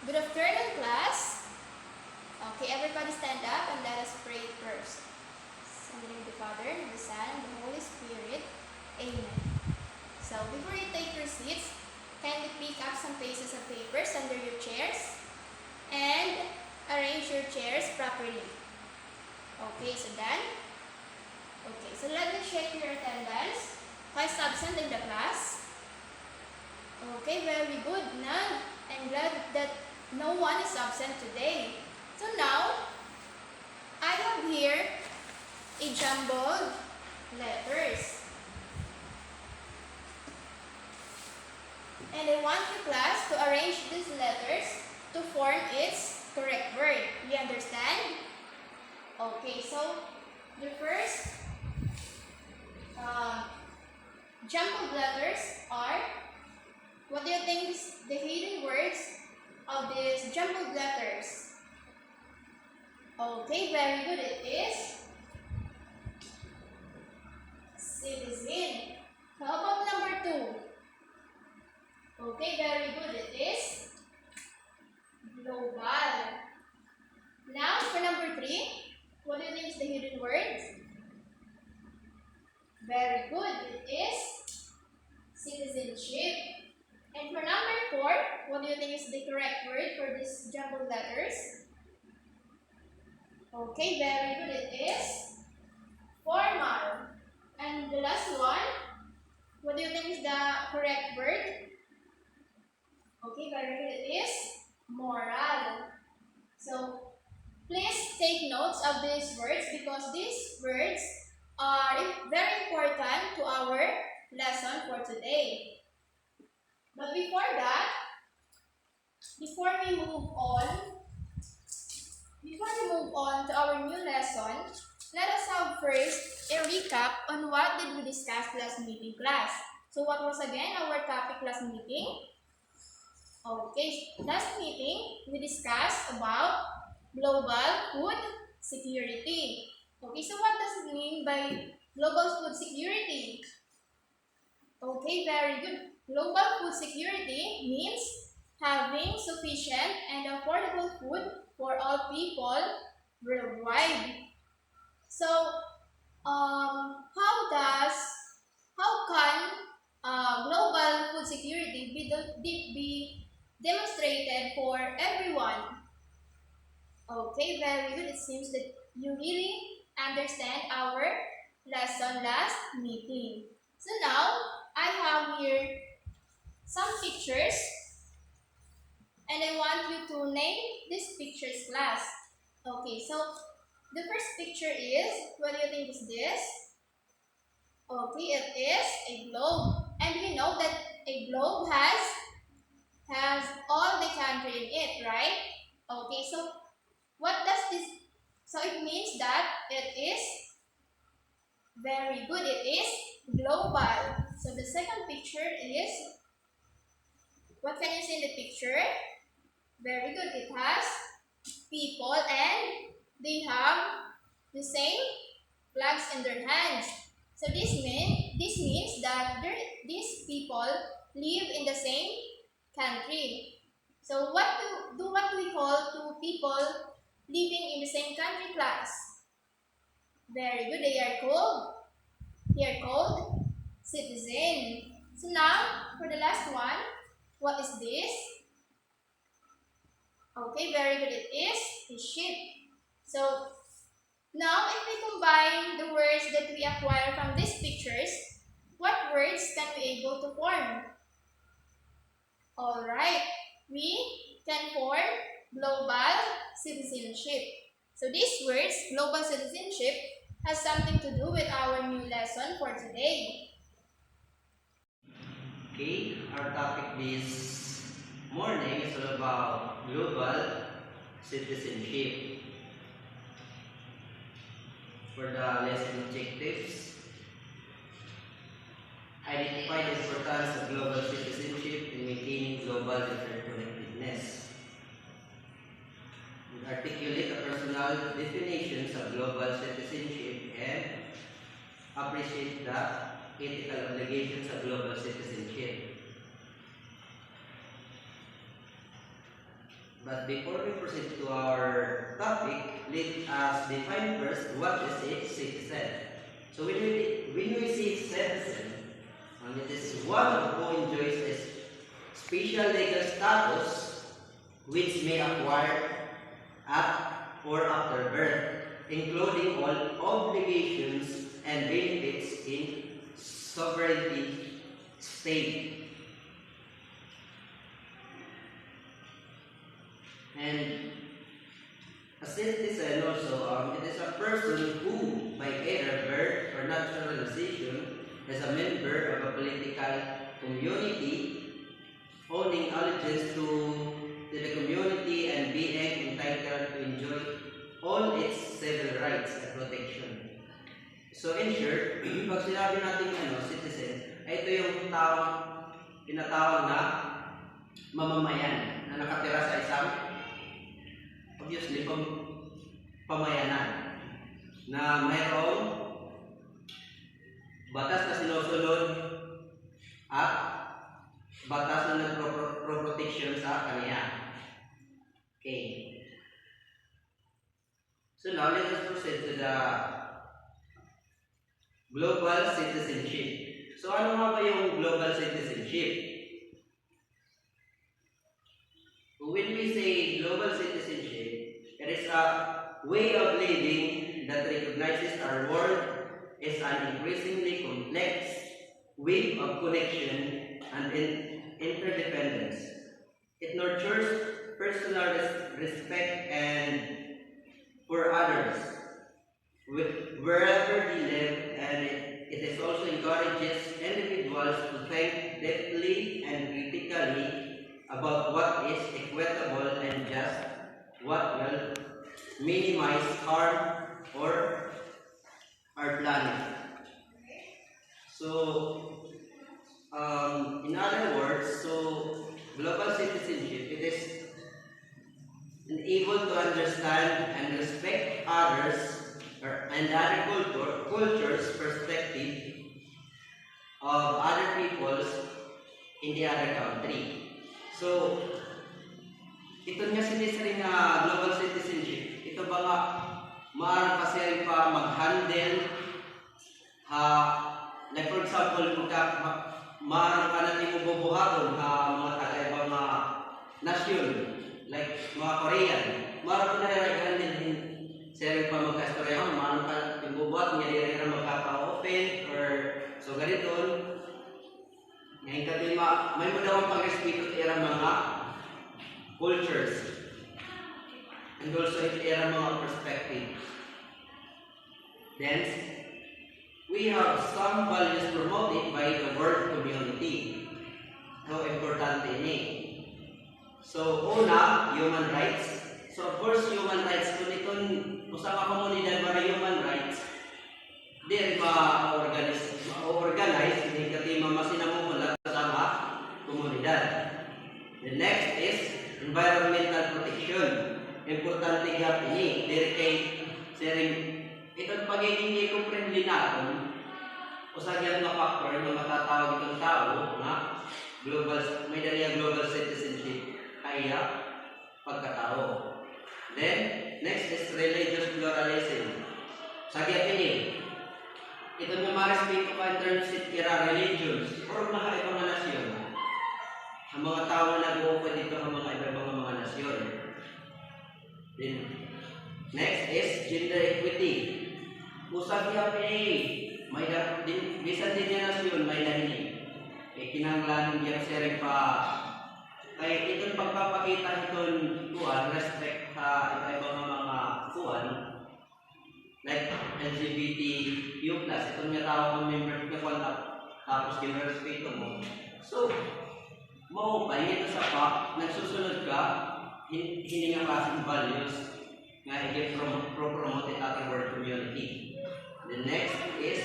Good afternoon, class. Okay, everybody stand up and let us pray first. In the name of the Father, and the Son, and the Holy Spirit. Amen. So, before you take your seats, kindly pick up some pieces of papers under your chairs and arrange your chairs properly. Okay, so done? Okay, so let me check your attendance. Who is absent in the class? Okay, very good. None. I'm glad that no one is absent today. So now, I have here a jumbled letters. And I want the class to arrange these letters to form its correct word. You understand? Okay, so the first jumbled letters are, what do you think is the hidden words of these jumbled letters? Okay, very good. It is citizen. How about number 2? Okay, very good. It is global. Now for number 3, what do you think is the hidden word? Very good. It is citizenship. And for number 4, what do you think is the correct word for these jumbled letters? Okay, very good. It is formal. And the last one, what do you think is the correct word? Okay, very good. It is moral. So, please take notes of these words because these words are very important to our lesson for today. But before that, before we move on to our new lesson, let us have first a recap on what did we discuss last meeting, class. So what was again our topic last meeting? Okay, last meeting we discussed about global food security. Okay, so what does it mean by global food security? Okay, very good. Global food security means having sufficient and affordable food for all people worldwide. So, how can global food security be demonstrated for everyone? Okay, very good. It seems that you really understand our lesson last meeting. So now, I have here some pictures and I want you to name these pictures, class. Okay, so the first picture is, what do you think is this? Okay, it is a globe. And we know that a globe has all the country in it, right? Okay, so what does this, so it means that it is very good. It is global. So the second picture is, what can you see in the picture? Very good. It has people and they have the same flags in their hands. So this means that these people live in the same country. So what do we call two people living in the same country, class? Very good. They are called citizen. So now for the last one, what is this? Okay, very good. It is a ship. So now if we combine the words that we acquire from these pictures, what words can we able to form? Alright, we can form global citizenship. So these words, global citizenship, has something to do with our new lesson for today. Okay, our topic this morning is all about global citizenship. For the lesson objectives, identify the importance of global citizenship in maintaining global interconnectedness. Articulate the personal definitions of global citizenship and appreciate the ethical obligations of global citizenship. But before we proceed to our topic, let us define first what is a citizen. So when we say citizen, it is one who enjoys a special legal status which may acquire at or after birth, including all obligations and benefits in sovereignty state. And a citizen also, it is a person who, by either birth or naturalization, is a member of a political community, owning allegiance to the community and being entitled to enjoy all its civil rights and protection. So in short, pag sinabi natin citizen, ay ito yung tinatawag na mamamayan na nakatira sa isang obviously pamayanan na mayroong batas na sinusunod at batas na nagpro-protection sa kanya. Okay. So now let us proceed to the global citizenship. So ano nga ba yung global citizenship? When we say global citizenship, it is a way of living that recognizes our world as an increasingly complex web of connection and interdependence. It nurtures personal respect and for others wherever they live, and it is also encourages individuals to think deeply and critically about what is equitable and just, what will minimize harm or our planet. So, in other words, global citizenship, it is able to understand and respect others and other cultures' perspective of other peoples in the other country. So, ito nga sinisaring na global citizenship, ito ba nga maaaring kasi rin pa mag-handle like for example, maaaring ka natin mabubuhaton mga taga-ibang nasyon, like mga Korean, maaaring ko na rin din sa rin pa magka-istorya, maaaring ka ibubuhat, nga rin rin magkaka-open, or so gariton. Ngayon ka din may mo daw ang pag-respeto sa mga cultures and also sa mga perspective. Then, we have some values promoted by the world community. How important ini? So, una, human rights. So, of course, human rights, kung itong usang komunidad para human rights, di ma-organize, hindi ka di masinamumulat sa mga komunidad. The next is environmental protection. Importante gap ini, diri kay sharing itong pagiging eco-friendly natin, usagyan nga factor na matatawag itong tao na may dali global citizenship kaya pagkatao. Then, next is religious pluralism. Sagya ini, ito nga ma-respeto ka in terms of religions or ibang nasyon. Ang mga tao na nag-uupa dito ang mga ibang mga nasyon. Then, next is gender equity. Usag niya bisan din niya nasyon, may dahili. Kinanglan niya sering pa. Kaya itong pagpapakita itong respect sa ibang mga kuwan, like LGBTQ+, itong niya tawag ng member na kontak, tapos ginarespeto mo. So, maupay ito sa nagsusunod ka, hindi nga klaseng values nga i-promote at ating world community. The next is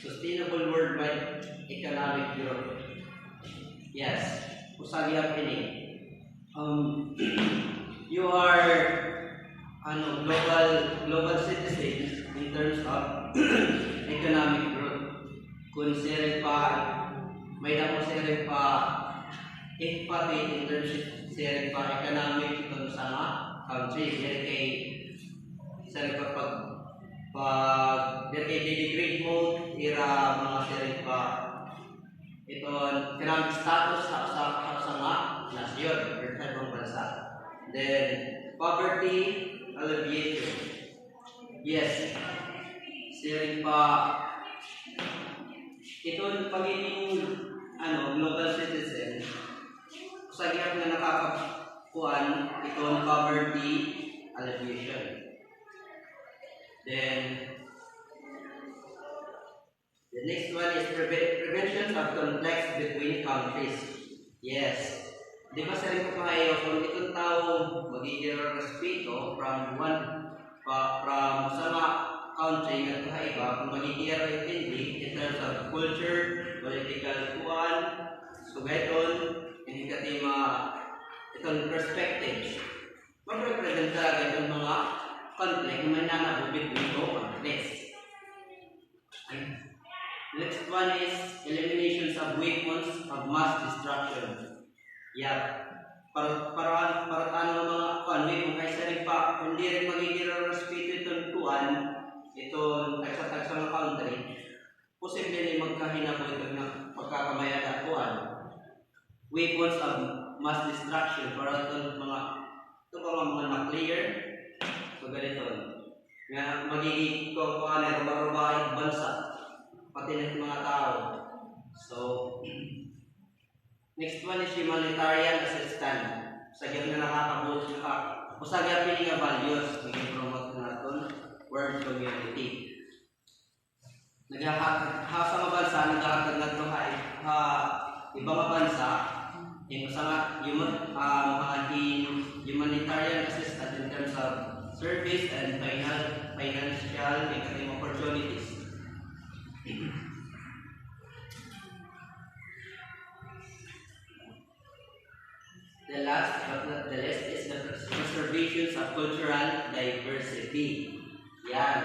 sustainable worldwide economic growth. Yes, usagi ini. You are global citizens in terms of economic growth. Kung sirin pa may damo sirin pa if pati in terms sa economic itong sa mga country, dahil kay sa pag dahil kay degrade mode, ira mga sirin pa ito economic status sa mga nasyon or sa ibang bansa. Then, poverty alleviation. Yes, sirin pa ito pagiging global citizen sa giyap na nakakakuan itong poverty alleviation. Then the next one is prevention of conflicts between countries. Yes. Di ba sa rin ko kayo kung itong tao magiging respeto from sa mga country at kakaiba kung magiging intindi in terms of culture, political kuan, so gayton, hindi kati itong perspectives. Mag-represent talaga itong mga conflict na may nanabo between two countries. Next one is eliminations of weapons of mass destruction. Yeah. Para mga kuan kung kaysa rin pa, hindi rin magiging respeto itong kuan, itong tagsa-tagsa ng country, posible rin magkahinabo itong pagkakamayan at kuan. Weapons of mass destruction para itong mga nuclear, so ganito. Nga magiging kuan ay ruba-rubahin bansa, pati ng mga tao. So, next one is humanitarian assistance. Sa gano'n na nakakabuos o sa gano'n nga values, nag-promote na natin world community. Sa mga bansa, naghahatag na ito ibang mga bansa, yung sa humanitarian assistance in terms of service and financial opportunities. The last but not the least is the preservation of cultural diversity. Yan,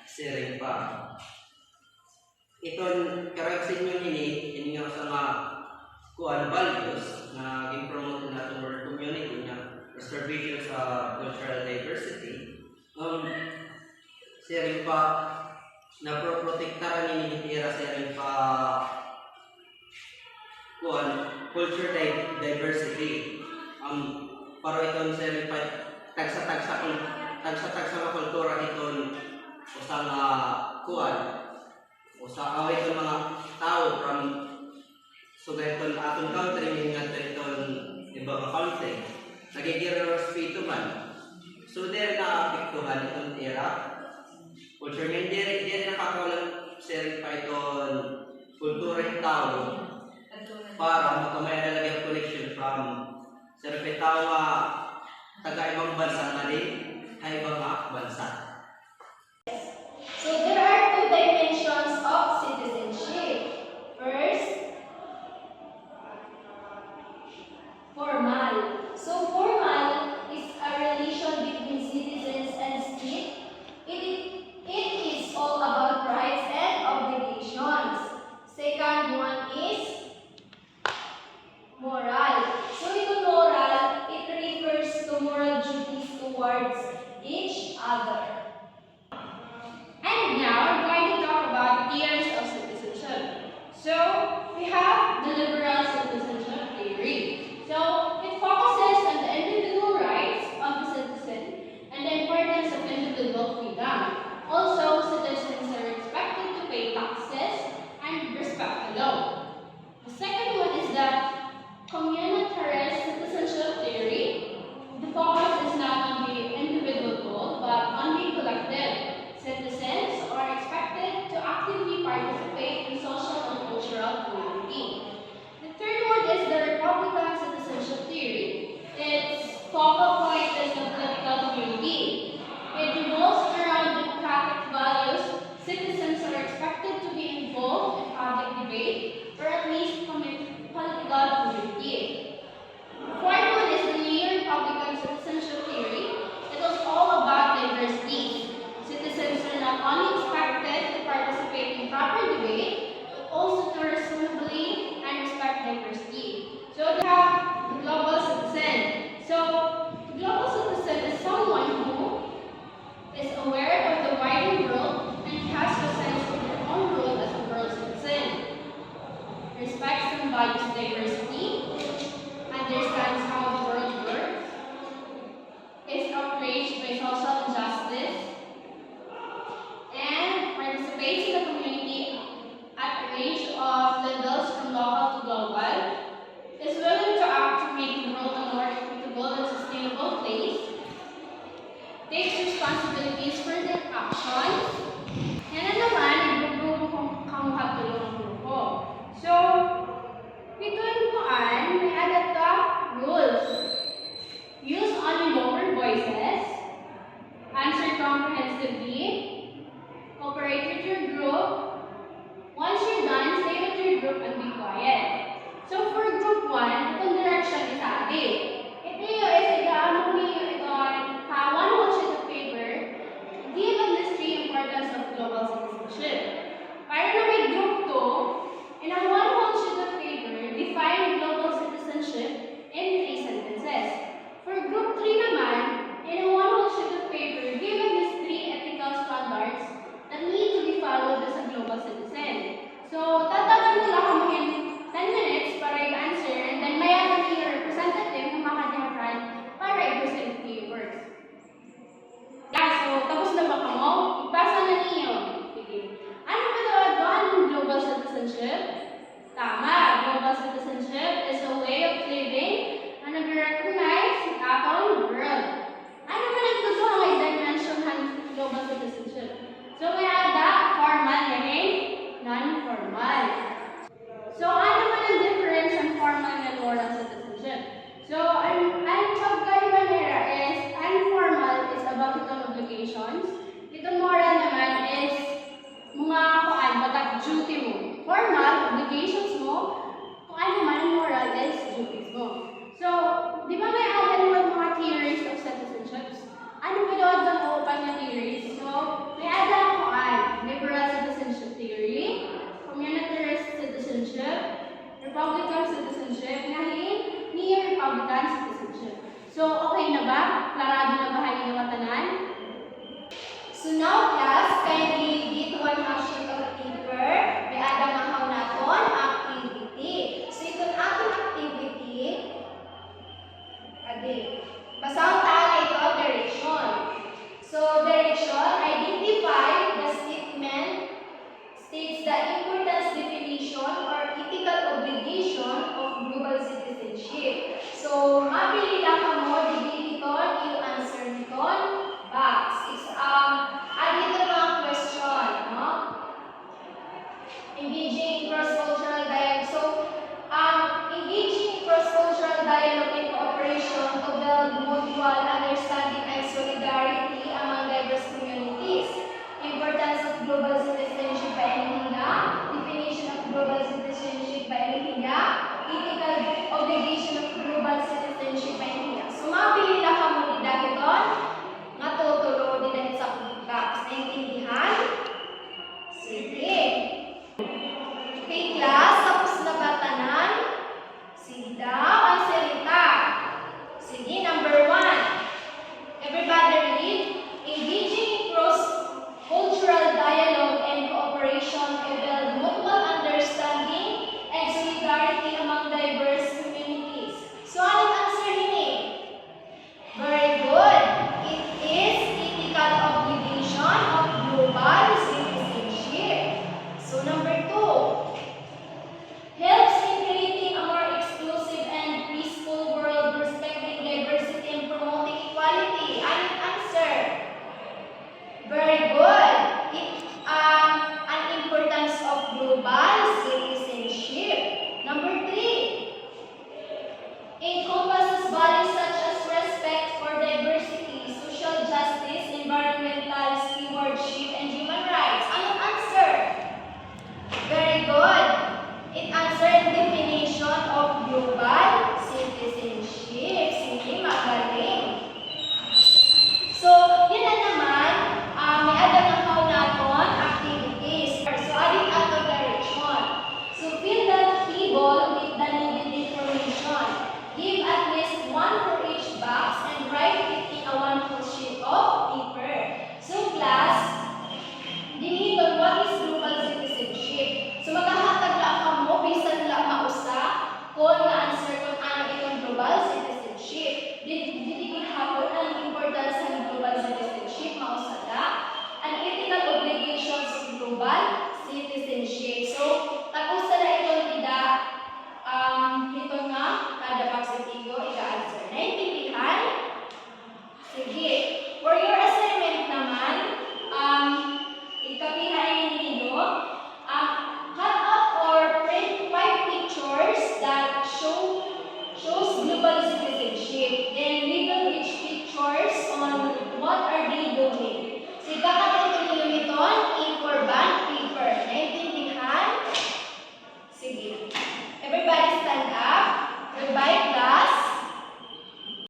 siring pa. Itong correction nyo ini nga sa mga kuan values na gi-promote na itong world community na preservation sa cultural diversity. Siring pa na protektaran ni tira siring pa kuan culture diversity. Para itong siring pa tagsa-tagsa na kultura itong usang kuan o sa away itong mga tao from sugay itong atong country nga itong ibang country nagiging respeto man. So there na-apektuhan itong era culture nga hindi nakakawalan siring pa itong kultura ng tao para makamaya na lagi ang connection from siring pa tao taga-ibang bansa na din ay ibang bansa. So there are two dimensions of citizenship. First, formal. So formal is a relation between citizens and state. It is all about rights and obligations. Second one is moral. So ito moral, it refers to moral duties towards each other. And now we're going to talk about tiers of citizenship. So we have the liberal citizenship theory. So it focuses on the individual rights of the citizen and the importance of individual freedom. Adi. Basang tayo ito, direction. So, direction, identify the statement states the importance, definition, or ethical obligation of global citizenship. So, mapili lang ka mo, dili ito, you answer nito, box. Dito mga question, no? Engaging cross-cultural dialogue. So, engaging cross-cultural dialogue and cooperation to build mutual understanding and solidarity among diverse communities. Importance of global citizenship by Enihinga. Definition of global citizenship by Enihinga. Ethical obligation of global citizenship by Enihinga. So, mapili lang ka mo ni dagiton nga tutulo din dahil sa box. Naintindihan? Sige. Okay, class. Tapos na ba tanan? Sige daw ang salita. Sige, number 1. Everybody read. Engaging in cross-cultural dialogue and cooperation to build mutual understanding and solidarity among diverse communities. So, anong answer nini? Very good. It is ethical obligation of global citizenship. So, number 2. Helps in creating a more exclusive and peaceful world, respecting diversity and promoting equality. Anong answer? Very good. An importance of global citizenship. Number 3. Encompass